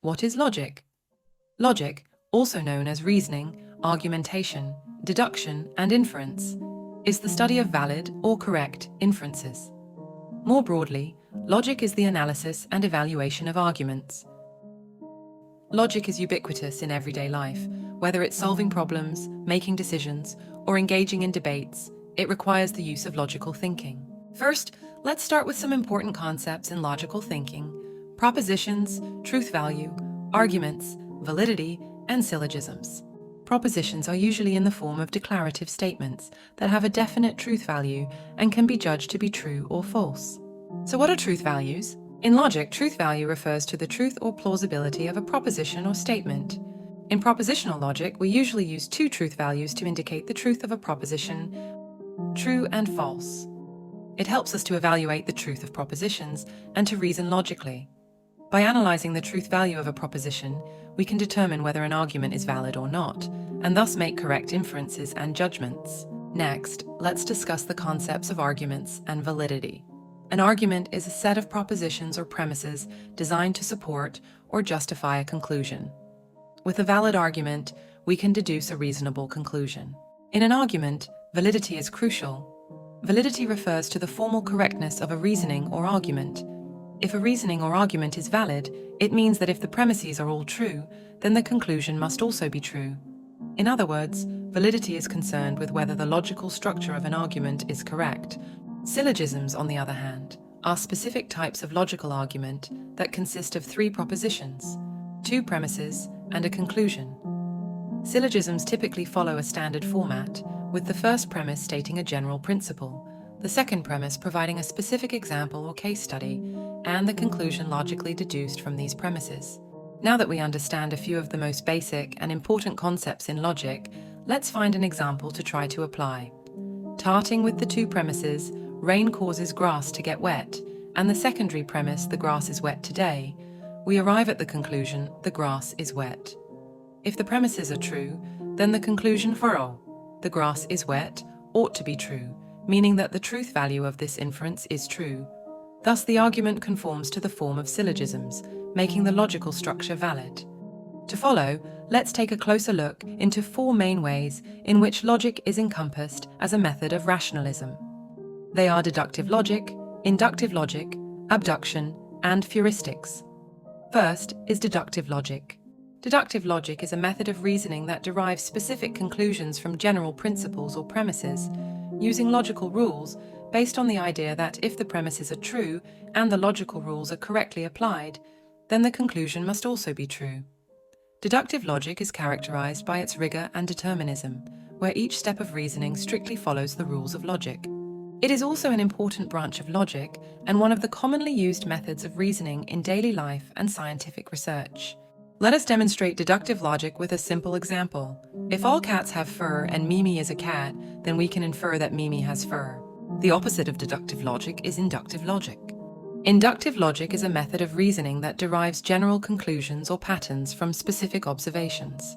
What is logic? Logic, also known as reasoning, argumentation, deduction, and inference, is the study of valid or correct inferences. More broadly, logic is the analysis and evaluation of arguments. Logic is ubiquitous in everyday life. Whether it's solving problems, making decisions, or engaging in debates, it requires the use of logical thinking. First, let's start with some important concepts in logical thinking: propositions, truth value, arguments, validity, and syllogisms. Propositions are usually in the form of declarative statements that have a definite truth value and can be judged to be true or false. So what are truth values? In logic, truth value refers to the truth or plausibility of a proposition or statement. In propositional logic, we usually use two truth values to indicate the truth of a proposition: true and false. It helps us to evaluate the truth of propositions and to reason logically. By analyzing the truth value of a proposition, we can determine whether an argument is valid or not, and thus make correct inferences and judgments. Next, let's discuss the concepts of arguments and validity. An argument is a set of propositions or premises designed to support or justify a conclusion. With a valid argument, we can deduce a reasonable conclusion. In an argument, validity is crucial. Validity refers to the formal correctness of a reasoning or argument. If a reasoning or argument is valid, it means that if the premises are all true, then the conclusion must also be true. In other words, validity is concerned with whether the logical structure of an argument is correct. Syllogisms, on the other hand, are specific types of logical argument that consist of three propositions, two premises, and a conclusion. Syllogisms typically follow a standard format, with the first premise stating a general principle, the second premise providing a specific example or case study, and the conclusion logically deduced from these premises. Now that we understand a few of the most basic and important concepts in logic, let's find an example to try to apply. Starting with the two premises, rain causes grass to get wet, and the secondary premise, the grass is wet today, we arrive at the conclusion, the grass is wet. If the premises are true, then the conclusion for the grass is wet ought to be true, meaning that the truth value of this inference is true. Thus, the argument conforms to the form of syllogisms, making the logical structure valid. To follow, let's take a closer look into four main ways in which logic is encompassed as a method of rationalism. They are deductive logic, inductive logic, abduction, and heuristics. First is deductive logic. Deductive logic is a method of reasoning that derives specific conclusions from general principles or premises, using logical rules based on the idea that if the premises are true and the logical rules are correctly applied, then the conclusion must also be true. Deductive logic is characterized by its rigor and determinism, where each step of reasoning strictly follows the rules of logic. It is also an important branch of logic and one of the commonly used methods of reasoning in daily life and scientific research. Let us demonstrate deductive logic with a simple example. If all cats have fur and Mimi is a cat, then we can infer that Mimi has fur. The opposite of deductive logic is inductive logic. Inductive logic is a method of reasoning that derives general conclusions or patterns from specific observations.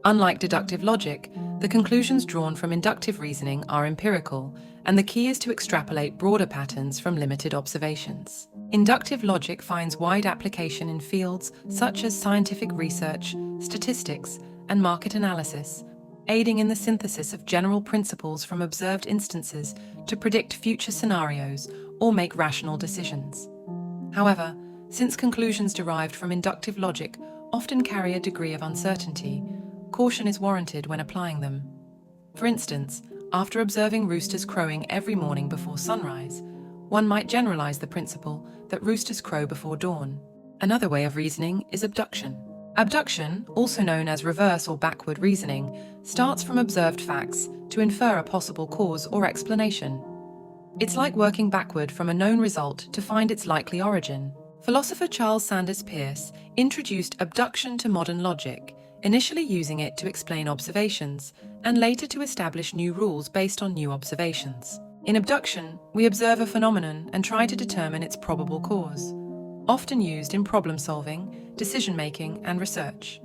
Unlike deductive logic, the conclusions drawn from inductive reasoning are empirical, and the key is to extrapolate broader patterns from limited observations. Inductive logic finds wide application in fields such as scientific research, statistics, and market analysis, aiding in the synthesis of general principles from observed instances to predict future scenarios or make rational decisions. However, since conclusions derived from inductive logic often carry a degree of uncertainty, caution is warranted when applying them. For instance, after observing roosters crowing every morning before sunrise, one might generalize the principle that roosters crow before dawn. Another way of reasoning is abduction. Abduction, also known as reverse or backward reasoning, starts from observed facts to infer a possible cause or explanation. It's like working backward from a known result to find its likely origin. Philosopher Charles Sanders Peirce introduced abduction to modern logic, initially using it to explain observations, and later to establish new rules based on new observations. In abduction, we observe a phenomenon and try to determine its probable cause, often used in problem-solving, decision-making, and research.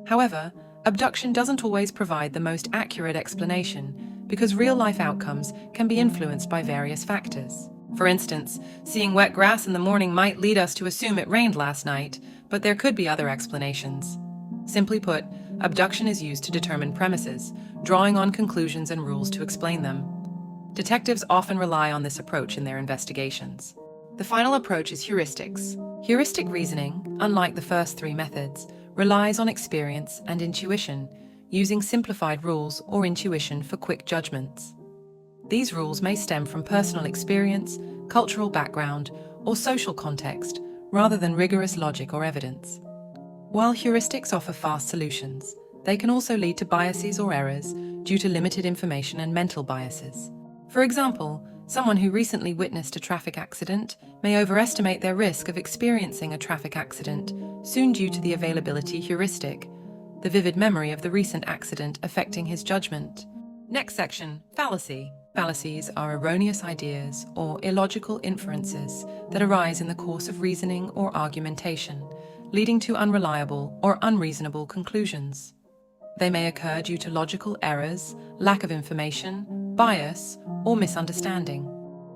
However, abduction doesn't always provide the most accurate explanation because real-life outcomes can be influenced by various factors. For instance, seeing wet grass in the morning might lead us to assume it rained last night, But there could be other explanations. Simply put, abduction is used to determine premises, drawing on conclusions and rules to explain them. Detectives often rely on this approach in their investigations. The final approach is heuristics. Heuristic reasoning, unlike the first three methods, relies on experience and intuition, using simplified rules or intuition for quick judgments. These rules may stem from personal experience, cultural background, or social context, rather than rigorous logic or evidence. While heuristics offer fast solutions, they can also lead to biases or errors due to limited information and mental biases. For example, someone who recently witnessed a traffic accident may overestimate their risk of experiencing a traffic accident soon due to the availability heuristic, the vivid memory of the recent accident affecting his judgment. Next section, fallacy. Fallacies are erroneous ideas or illogical inferences that arise in the course of reasoning or argumentation, leading to unreliable or unreasonable conclusions. They may occur due to logical errors, lack of information, bias, or misunderstanding.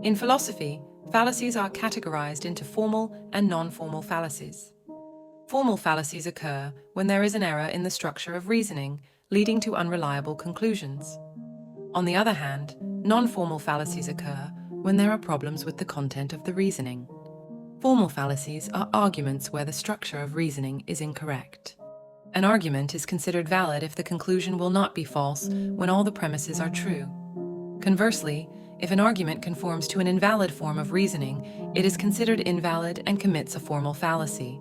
In philosophy, fallacies are categorized into formal and non-formal fallacies. Formal fallacies occur when there is an error in the structure of reasoning, leading to unreliable conclusions. On the other hand, non-formal fallacies occur when there are problems with the content of the reasoning. Formal fallacies are arguments where the structure of reasoning is incorrect. An argument is considered valid if the conclusion will not be false when all the premises are true. Conversely, if an argument conforms to an invalid form of reasoning, it is considered invalid and commits a formal fallacy.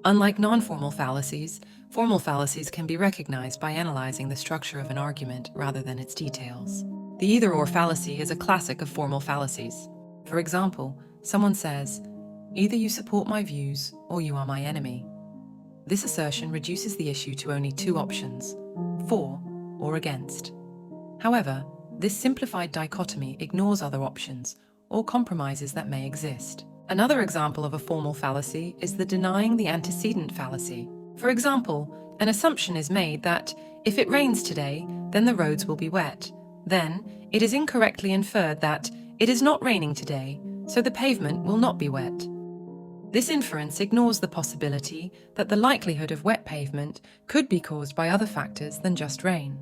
Unlike non-formal fallacies, formal fallacies can be recognized by analyzing the structure of an argument rather than its details. The either-or fallacy is a classic of formal fallacies. For example, someone says, "Either you support my views or you are my enemy." This assertion reduces the issue to only two options, for or against. However, this simplified dichotomy ignores other options or compromises that may exist. Another example of a formal fallacy is the denying the antecedent fallacy. For example, an assumption is made that if it rains today, then the roads will be wet. Then, it is incorrectly inferred that it is not raining today, so the pavement will not be wet. This inference ignores the possibility that the likelihood of wet pavement could be caused by other factors than just rain.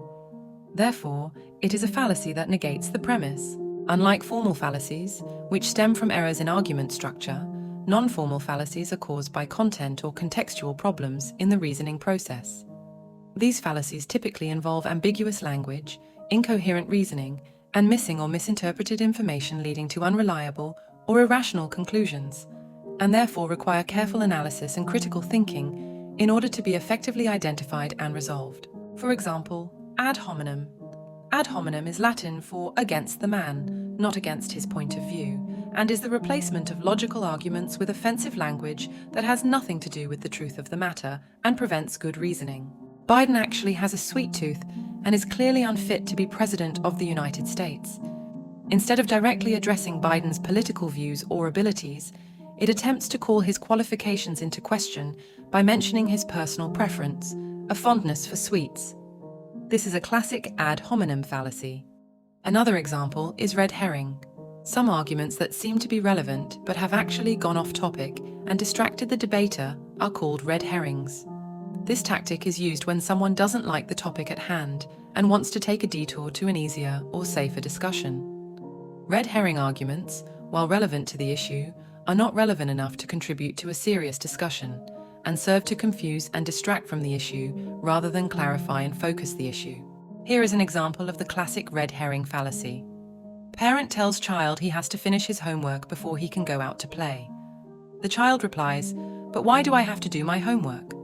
Therefore, it is a fallacy that negates the premise. Unlike formal fallacies, which stem from errors in argument structure, non-formal fallacies are caused by content or contextual problems in the reasoning process. These fallacies typically involve ambiguous language, incoherent reasoning, and missing or misinterpreted information leading to unreliable or irrational conclusions, and therefore require careful analysis and critical thinking in order to be effectively identified and resolved. For example, ad hominem. Ad hominem is Latin for against the man, not against his point of view, and is the replacement of logical arguments with offensive language that has nothing to do with the truth of the matter and prevents good reasoning. Biden actually has a sweet tooth and is clearly unfit to be president of the United States. Instead of directly addressing Biden's political views or abilities, it attempts to call his qualifications into question by mentioning his personal preference, a fondness for sweets. This is a classic ad hominem fallacy. Another example is red herring. Some arguments that seem to be relevant but have actually gone off topic and distracted the debater are called red herrings. This tactic is used when someone doesn't like the topic at hand and wants to take a detour to an easier or safer discussion. Red herring arguments, while relevant to the issue, are not relevant enough to contribute to a serious discussion and serve to confuse and distract from the issue rather than clarify and focus the issue. Here is an example of the classic red herring fallacy. Parent tells child he has to finish his homework before he can go out to play. The child replies, "But why do I have to do my homework?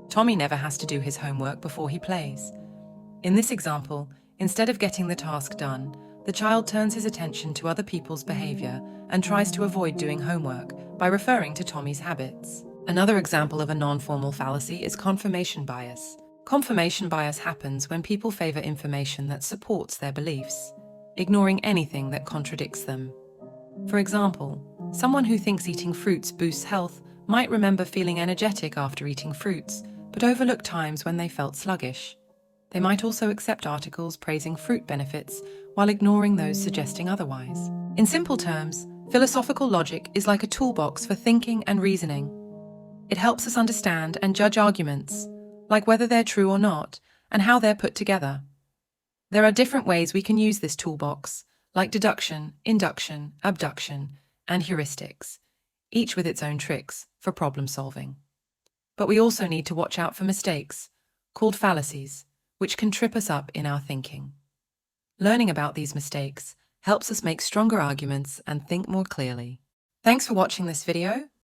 Tommy never has to do his homework before he plays." In this example, instead of getting the task done, the child turns his attention to other people's behavior and tries to avoid doing homework by referring to Tommy's habits. Another example of a non-formal fallacy is confirmation bias. Confirmation bias happens when people favor information that supports their beliefs, ignoring anything that contradicts them. For example, someone who thinks eating fruits boosts health might remember feeling energetic after eating fruits, but overlook times when they felt sluggish. They might also accept articles praising fruit benefits while ignoring those suggesting otherwise. In simple terms, philosophical logic is like a toolbox for thinking and reasoning. It helps us understand and judge arguments, like whether they're true or not, and how they're put together. There are different ways we can use this toolbox, like deduction, induction, abduction, and heuristics, each with its own tricks for problem solving. But we also need to watch out for mistakes, called fallacies, which can trip us up in our thinking. Learning about these mistakes helps us make stronger arguments and think more clearly. Thanks for watching this video.